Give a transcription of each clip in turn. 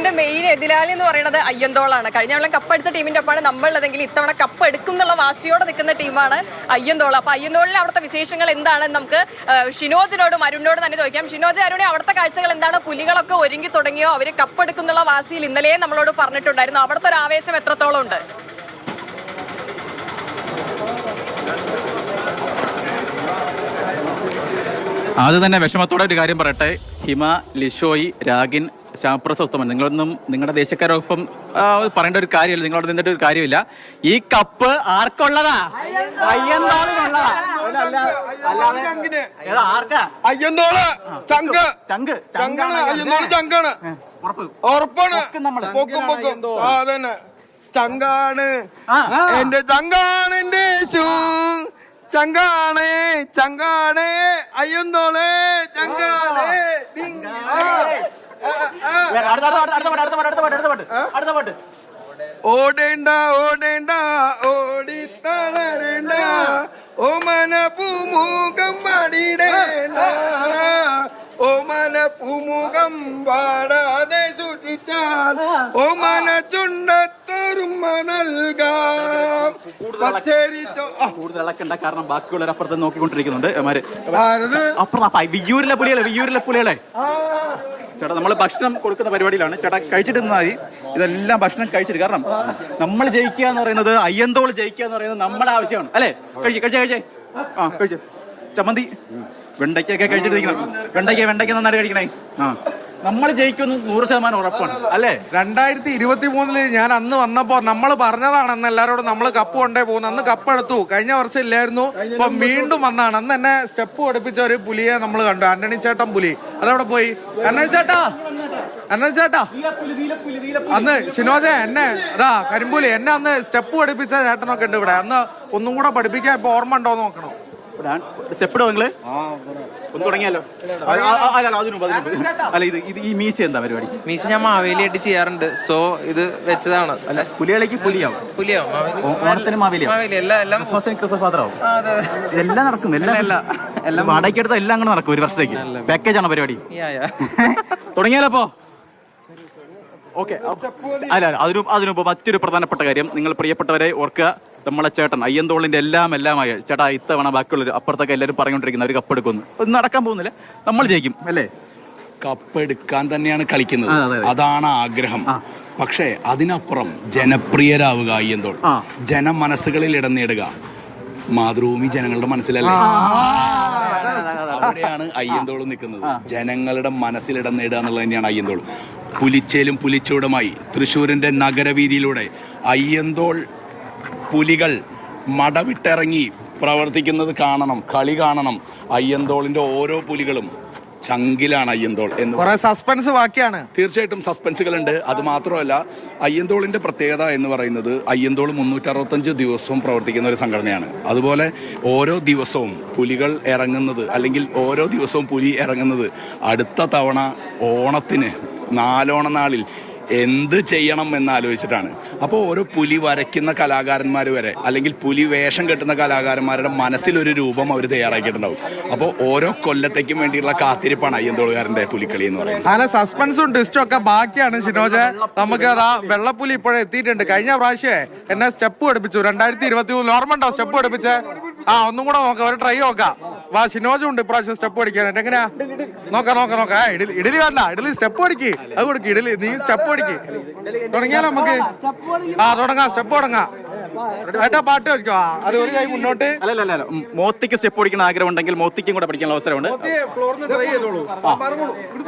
തൃശ്ശൂരിന്റെ main എതിരാളി എന്ന് പറയുന്നത് അയ്യന്തോളാണ്. കഴിഞ്ഞ തവണ കപ്പടിച്ച ടീമിന്റെ ഒപ്പമാണ് നമ്മളുള്ളതെങ്കിൽ ഇത്തവണ കപ്പ് എടുക്കും എന്നുള്ള വാശിയോടെ നിൽക്കുന്ന ടീമാണ് അയ്യന്തോൾ. അപ്പൊ അയ്യന്തോളിലെ അവിടുത്തെ വിശേഷങ്ങൾ എന്താണെന്ന് നമുക്ക് ഷിനോജിനോടും അരുണിനോടും തന്നെ ചോദിക്കാം. ഷിനോജ്, അരുണെ, അവിടുത്തെ കാഴ്ചകൾ എന്താണ്? പുലികളൊക്കെ ഒരുങ്ങി തുടങ്ങിയോ? അവര് കപ്പ് എടുക്കുന്നുള്ള വാശിയിൽ ഇന്നലെ നമ്മളോട് പറഞ്ഞിട്ടുണ്ടായിരുന്നു. അവിടുത്തെ ഒരു ആവേശം എത്രത്തോളം ഉണ്ട്? ആദ്യം തന്നെ വിഷമത്തോടെ ഒരു കാര്യം പറയട്ടെ. ഹിമ, ലിഷോയി, രാഗിൻ, ശ്യാമപ്രസോത്തമൻ, നിങ്ങളൊന്നും നിങ്ങളുടെ ദേശക്കാരൊപ്പം പറയേണ്ട ഒരു കാര്യമില്ല, നിങ്ങളോട് നിന്നിട്ട് ഒരു കാര്യമില്ല. ഈ കപ്പ് ആർക്കുള്ളതാ? അയ്യന്തോളിനുള്ളതാ. ചങ്കാണ് എന്റെ ചങ്കാണ് എന്റെ യേശു, ചങ്കാണ് ചങ്കാണ് അയ്യന്തോളെ ചങ്കാണ്. ഓടേണ്ട ഓടേണ്ട ഓടി തളരേണ്ട, ഓമന പൂമുഖം പാടിടേണ്ട, ഓമന പൂമുഖം പാടാതെ സൂക്ഷിച്ചാൽ ഓമന ചുണ്ടത്തറുമ നൽകാം. കൂടുതൽ ഇളക്കണ്ട, കാരണം ബാക്കിയുള്ളവർ അപ്പുറത്ത് നോക്കിക്കൊണ്ടിരിക്കുന്നുണ്ട്. അപ്പുറം വിയ്യൂരിലെ പുലികളെ ചേട്ടാ, നമ്മൾ ഭക്ഷണം കൊടുക്കുന്ന പരിപാടിയിലാണ്. ചേട്ടാ കഴിച്ചിട്ട് നിന്നാൽ മതി. ഇതെല്ലാം ഭക്ഷണം കഴിച്ചിട്ട്, കാരണം നമ്മൾ ജയിക്കുക എന്ന് പറയുന്നത്, അയ്യന്തോൾ ജയിക്കുക എന്ന് പറയുന്നത് നമ്മുടെ ആവശ്യമാണ്, അല്ലേ? കഴിച്ചേ ചമ്മന്തി വെണ്ടയ്ക്കൊക്കെ കഴിച്ചിട്ട് വെണ്ടയ്ക്ക നന്നായിട്ട് കഴിക്കണേ. നമ്മൾ ജയിക്കുന്നു 100% ഉറപ്പാണ്, അല്ലേ? 2023 ഞാൻ അന്ന് വന്നപ്പോ നമ്മൾ പറഞ്ഞതാണ്, അന്ന് എല്ലാരോടും നമ്മൾ കപ്പ് കൊണ്ടേ പോകുന്നു. അന്ന് കപ്പ് എടുത്തു, കഴിഞ്ഞ വർഷം ഇല്ലായിരുന്നു. അപ്പൊ വീണ്ടും വന്നാണ്. അന്ന് എന്നെ സ്റ്റെപ്പ് പഠിപ്പിച്ച ഒരു പുലിയെ നമ്മൾ കണ്ടു, ആന്റണി ചേട്ടൻ പുലി. അതവിടെ പോയി. ആന്റണി ചേട്ടാ അന്ന് ഷിനോജ എന്നെ കരിമ്പുലി എന്നെ അന്ന് സ്റ്റെപ്പ് പഠിപ്പിച്ച ചേട്ടനൊക്കെ ഉണ്ട് ഇവിടെ. അന്ന് ഒന്നും കൂടെ പഠിപ്പിക്കാൻ ഇപ്പൊ ഓർമ്മ ഉണ്ടോ നോക്കണം. സ്റ്റെപ്പിടോ നിങ്ങള്? ഒന്ന് തുടങ്ങിയാലോ? അല്ല, ഇത് ഈ മീശ എന്താ പരിപാടി? മീശ ഞാൻ മാവേലിയായിട്ട് ചെയ്യാറുണ്ട്. സോ ഇത് വെച്ചതാണ്. അല്ല, പുലികളിലേക്ക് പുലിയാവും. ഓണത്തിന് മാവേലിയാവും, ക്രിസ്മസിന് ക്രിസ്മസ് മാത്രമാവും. ഇതെല്ലാം നടക്കും, എല്ലാം വാടകയ്ക്കെടുത്ത എല്ലാം അങ്ങനെ നടക്കും. ഒരു വർഷത്തേക്ക് പാക്കേജ് ആണ് പരിപാടി. തുടങ്ങിയാലോ അപ്പോ? ഓക്കെ. അല്ല, അതിനുമ്പ് മറ്റൊരു പ്രധാനപ്പെട്ട കാര്യം, നിങ്ങൾ പ്രിയപ്പെട്ടവരെ ഓർക്കുക, നമ്മളെ ചേട്ടൻ അയ്യന്തോളിന്റെ എല്ലാമായി ചേട്ടാ ഇത്തവണ ബാക്കിയുള്ളവർ അപ്പുറത്തൊക്കെ എല്ലാവരും പറഞ്ഞുകൊണ്ടിരിക്കുന്നത് അവർ കപ്പ് എടുക്കുന്നു. ഒന്നും നടക്കാൻ പോകുന്നില്ല, നമ്മൾ ജയിക്കും, അല്ലേ? കപ്പ് എടുക്കാൻ തന്നെയാണ് കളിക്കുന്നത്, അതാണ് ആഗ്രഹം. പക്ഷേ അതിനപ്പുറം ജനപ്രിയരാവുക അയ്യന്തോൾ, ജനമനസ്സുകളിൽ ഇടം നേടുക. മാതൃഭൂമി ജനങ്ങളുടെ മനസ്സിലല്ലേ? അവിടെയാണ് അയ്യന്തോൾ നിൽക്കുന്നത്. ജനങ്ങളുടെ മനസ്സിലിടം നേടുക എന്നുള്ളത് തന്നെയാണ് അയ്യന്തോൾ. പുലിച്ചേലും പുലിച്ചൂടുമായി തൃശ്ശൂരിന്റെ നഗരവീതിയിലൂടെ അയ്യന്തോൾ പുലികൾ മടവിട്ടിറങ്ങി പ്രവർത്തിക്കുന്നത് കാണണം, കളി കാണണം. അയ്യന്തോളിന്റെ ഓരോ പുലികളും ചങ്കിലാണ് അയ്യന്തോൾ എന്ന്. സസ്പെൻസ് ബാക്കിയാണ്. തീർച്ചയായിട്ടും സസ്പെൻസുകളുണ്ട്. അത് മാത്രമല്ല, അയ്യന്തോളിന്റെ പ്രത്യേകത എന്ന് പറയുന്നത്, അയ്യന്തോൾ 365 ദിവസവും പ്രവർത്തിക്കുന്ന ഒരു സംഘടനയാണ്. അതുപോലെ ഓരോ ദിവസവും പുലികൾ ഇറങ്ങുന്നത്, അല്ലെങ്കിൽ ഓരോ ദിവസവും പുലി ഇറങ്ങുന്നത് അടുത്ത തവണ ഓണത്തിന് 4 നാളിൽ എന്ത് ചെയ്യണം എന്നാലോചിച്ചിട്ടാണ്. അപ്പോൾ ഓരോ പുലി വരയ്ക്കുന്ന കലാകാരന്മാർ വരെ, അല്ലെങ്കിൽ പുലി വേഷം കെട്ടുന്ന കലാകാരന്മാരുടെ മനസ്സിലൊരു രൂപം അവർ തയ്യാറാക്കിയിട്ടുണ്ടാവും. അപ്പോൾ ഓരോ കൊല്ലത്തേക്കും വേണ്ടിയുള്ള കാത്തിരിപ്പാണ് അയ്യന്തോളുകാരൻ്റെ പുലിക്കളി എന്ന് പറയുന്നത്. അങ്ങനെ സസ്പെൻസും ടിസ്റ്റും ഒക്കെ ബാക്കിയാണ് ഷിനോജ്. നമുക്ക് അതാ വെള്ളപ്പുലി ഇപ്പോഴേ എത്തിയിട്ടുണ്ട്. കഴിഞ്ഞ പ്രാവശ്യമേ എന്നെ സ്റ്റെപ്പ് പഠിപ്പിച്ചു 2023. ഓർമ്മ ഉണ്ടോ സ്റ്റെപ്പ് പഠിപ്പിച്ച്? ഒന്നും കൂടെ നോക്കാം, ഒരു ട്രൈ നോക്കാം. വാ, ഷിനോജും ഉണ്ട് ഇപ്രാവശ്യം സ്റ്റെപ്പ് പഠിക്കാനായിട്ട്. എങ്ങനെയാ? നോക്കാം. ഇഡലി വേണ്ട, ഇഡലി സ്റ്റെപ്പ് പഠിക്ക്. അത് കൊടുക്ക്, ഇഡലി നീ സ്റ്റെപ്പ് പഠിക്ക്. തുടങ്ങിയാലോ നമുക്ക്? തുടങ്ങാം, സ്റ്റെപ്പ് തുടങ്ങാം. ഏട്ടാ പാട്ട് വെച്ചോ. അത് ഒരു കൈ മുന്നോട്ട്. അല്ല, മോത്തിക്ക് സ്റ്റെപ്പ് പഠിക്കുന്ന ആഗ്രഹം ഉണ്ടെങ്കിൽ മോത്തിക്കും കൂടെ പഠിക്കാനുള്ള അവസരമുണ്ട്.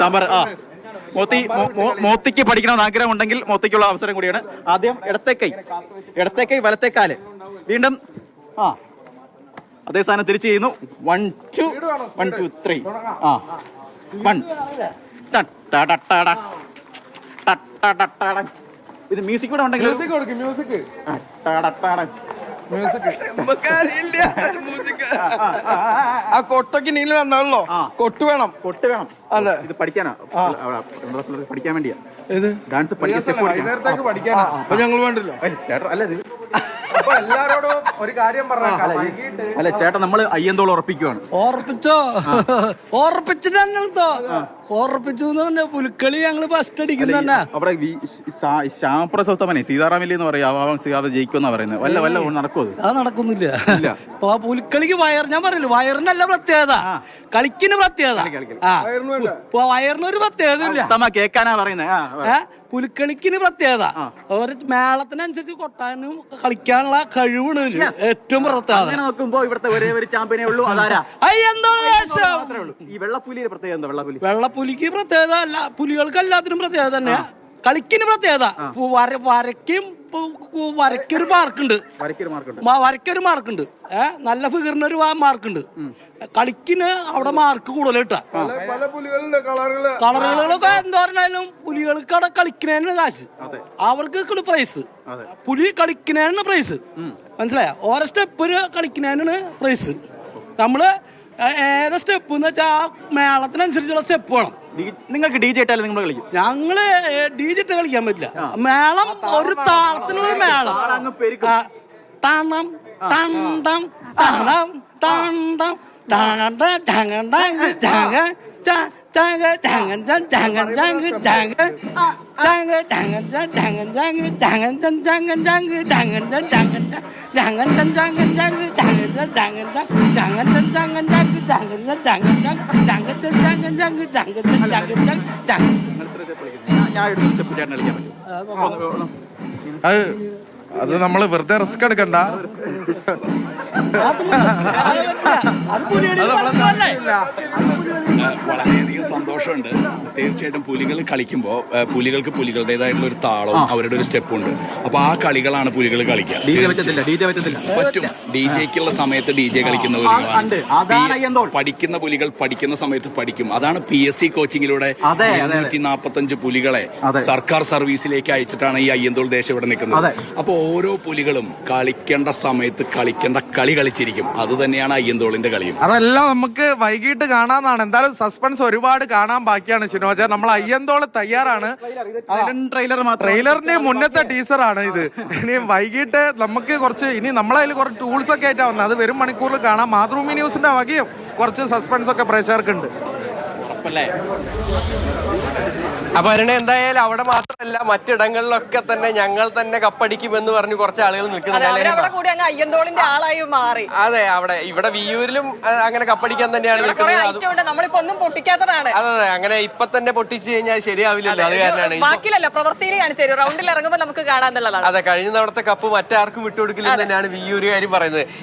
സാമ്പാർ മോത്തിക്ക് പഠിക്കണമെന്ന് ആഗ്രഹം ഉണ്ടെങ്കിൽ മോത്തിക്കുള്ള അവസരം കൂടിയാണ്. ആദ്യം ഇടത്തെ കൈ വലത്തെ കാല്, വീണ്ടും അതേ സ്ഥാനം തിരിച്ചു ചെയ്യുന്നു. 1 2 1 2 3 ഇത് മ്യൂസിക് കൂടെ ഉണ്ടെങ്കിൽ ആ കൊട്ടൊക്കെ നീല വന്നാണല്ലോ. കൊട്ട് വേണം. അതെ, ഇത് പഠിക്കാനാ, പഠിക്കാൻ വേണ്ടിയാ. ഡാൻസ് പഠിക്കാൻ. അപ്പൊ ഞങ്ങൾ വേണ്ടല്ലോ. അല്ല, എല്ലാരോടും ഒരു കാര്യം പറഞ്ഞ. അല്ല ചേട്ടാ, നമ്മള് അയ്യന്തോൾ ഉറപ്പിക്കുവാണ്. ഉറപ്പിച്ചിട്ടോ? ഉറപ്പിച്ചു തന്നെ പുലിക്കളി ഞങ്ങള് ഫസ്റ്റ് അടിക്കുന്ന തന്നെ. അവിടെ ശ്യാമപ്രസവത്തമനെ സീതാറാമില്ലി എന്ന് പറയാം, അത് ജയിക്കുമെന്നാ പറയുന്നത്. വല്ല നടക്കുമോ? അത് നടക്കുന്നില്ല. ഇപ്പൊ ആ പുലിക്കളിക്ക് ഞാൻ പറയല്ലോ, വയറിനല്ല പ്രത്യേകത, കളിക്കിന് പ്രത്യേകത. വയറിനൊരു പ്രത്യേകത ഇല്ല. കേക്കാനാ പറയുന്നത്. പുലിക്കളിക്കിന് പ്രത്യേകത ഒരു മേളത്തിനനുസരിച്ച് കൊട്ടാനും കളിക്കാനുള്ള കഴിവാണ് ഏറ്റവും പ്രത്യേകത. നോക്കുമ്പോ ഇവിടുത്തെ ഒരേ ഒരു ചാമ്പ്യനേ ഉള്ളൂ, അതാരാ? ഈ വെള്ളപ്പുലിയുടെ പ്രത്യേകത എന്താ? വെള്ളപ്പുലിക്ക് പ്രത്യേകത അല്ല, പുലികൾക്ക് എല്ലാത്തിനും പ്രത്യേകത തന്നെയാ. കളിക്കിന് പ്രത്യേകത വരയ്ക്കൊരു മാർക്കുണ്ട്, വരയ്ക്കൊരു മാർക്കുണ്ട്, നല്ല ഫിഗറിനൊരു മാർക്കുണ്ട്. കളിക്കിന് അവിടെ മാർക്ക് കൂടുതൽ കിട്ടാ. കളറുകളൊക്കെ എന്താ പറഞ്ഞാലും പുലികൾക്ക് അവിടെ കളിക്കുന്നതിന് കാശ്, അവർക്ക് പ്രൈസ്. പുലി കളിക്കുന്നതിന് പ്രൈസ്, മനസ്സിലായ? ഓരോ സ്റ്റെപ്പിന് കളിക്കുന്നതിനാണ് പ്രൈസ്. നമ്മള് ഏതാ സ്റ്റെപ്പ് എന്ന് വെച്ചാൽ ആ മേളത്തിനനുസരിച്ചുള്ള സ്റ്റെപ്പ് വേണം. നിങ്ങൾക്ക് ഡി ജെ ഇട്ടാലും നിങ്ങൾ കളിക്കും? ഞങ്ങള് ഡി ജെ ഇട്ട് കളിക്കാൻ പറ്റില്ല. മേളം ഒരു താളത്തിനുള്ള മേളം. ടണം ടണ്ടം ടണം ടണ്ടം അത് നമ്മള് വെറുതെ റിസ്ക് എടുക്കണ്ട. വളരെയധികം സന്തോഷമുണ്ട്. തീർച്ചയായിട്ടും പുലികൾ കളിക്കുമ്പോൾ പുലികൾക്ക് പുലികളുടേതായിട്ടുള്ള ഒരു താളവും അവരുടെ ഒരു സ്റ്റെപ്പും ഉണ്ട്. അപ്പൊ ആ കളികളാണ് പുലികൾ കളിക്കുക. പറ്റും. ഡി ജെക്കുള്ള സമയത്ത് ഡി ജെ കളിക്കുന്ന പഠിക്കുന്ന പുലികൾ പഠിക്കുന്ന സമയത്ത് പഠിക്കും. അതാണ് PSC കോച്ചിങ്ങിലൂടെ 245 പുലികളെ സർക്കാർ സർവീസിലേക്ക് അയച്ചിട്ടാണ് ഈ അയ്യന്തോൾ ദേശം ഇവിടെ നിൽക്കുന്നത്. അപ്പൊ ഓരോ പുലികളും കളിക്കേണ്ട സമയത്ത് കളിക്കേണ്ട കളി കളിച്ചിരിക്കും. അത് തന്നെയാണ് അയ്യന്തോളിന്റെ കളിയും. അതെല്ലാം നമുക്ക് വൈകിട്ട് കാണാന്നാണ്. എന്തായാലും സസ്പെൻസ് ഒരുപാട് കാണാൻ ബാക്കിയാണ് ഷിനോജ. നമ്മൾ അയ്യന്തോള് തയ്യാറാണ്. ട്രെയിലറിന്റെ മുന്നത്തെ ടീസറാണ് ഇത്. ഇനി വൈകിട്ട് നമുക്ക് കുറച്ച് നമ്മളതിൽ കുറച്ച് ടൂൾസ് ഒക്കെ ആയിട്ടാണ് വന്നത്. അത് വരും മണിക്കൂറിൽ കാണാം. മാതൃഭൂമി ന്യൂസിന്റെ വകയും കുറച്ച് സസ്പെൻസ് ഒക്കെ പ്രേക്ഷകർക്കുണ്ട്. അപ്പൊ അതിനെ എന്തായാലും അവിടെ മാത്രമല്ല മറ്റിടങ്ങളിലൊക്കെ തന്നെ ഞങ്ങൾ തന്നെ കപ്പടിക്കുമെന്ന് പറഞ്ഞു കുറച്ച് ആളുകൾ നിൽക്കുന്നുണ്ട്. അയ്യന്തോളിന്റെ ആളായി മാറി. അതെ, ഇവിടെ വിയ്യൂരിലും അങ്ങനെ കപ്പടിക്കാൻ തന്നെയാണ് നിൽക്കുന്നത്. നമ്മളിപ്പോ ഒന്നും പൊട്ടിക്കാത്തതാണ്. അതെ, അങ്ങനെ ഇപ്പൊ തന്നെ പൊട്ടിച്ചു കഴിഞ്ഞാൽ ശരിയാവില്ലല്ലോ. അത് കാരണമാണ് ബാക്കിയല്ല പ്രവൃത്തിയിൽ കാണിച്ചു റൗണ്ടിൽ ഇറങ്ങുമ്പോൾ നമുക്ക് കാണാന്നുള്ളതാണ്. അതെ, കഴിഞ്ഞ തവണത്തെ കപ്പ് മറ്റാർക്കും വിട്ടുകൊടുക്കില്ലെന്ന് തന്നെയാണ് വിയ്യൂരുകാരും പറയുന്നത്.